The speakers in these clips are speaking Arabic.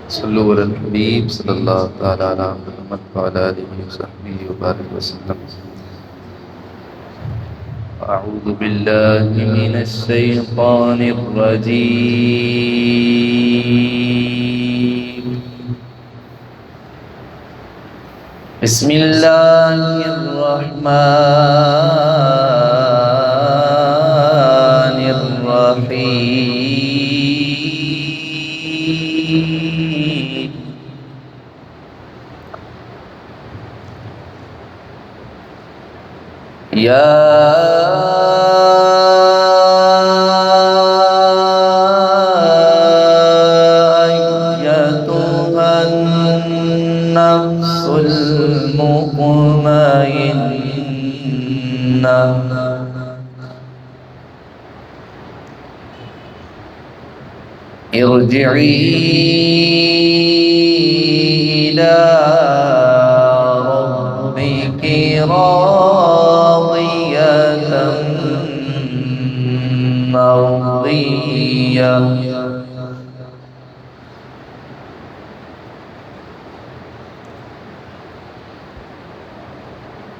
صلوا على الحبيب صلى الله تعالى على محمد وعلى آله وصحبه وبارك وسلم. أعوذ بالله من الشيطان الرجيم. بسم الله الرحمن الرحيم. يا أيتها النفس المطمئنة ارجعي إلى ربك راضية مرضية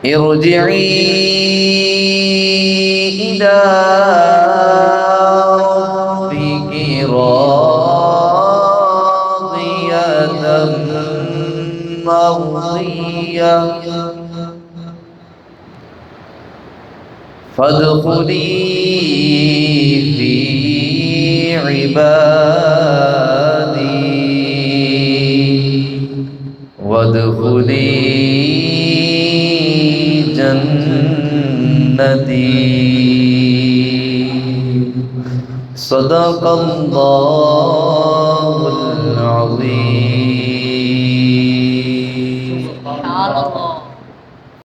ارجعي إلى ربك راضية مرضية فادخلي في عبادي وادخلي جنتي. صدق الله العظيم.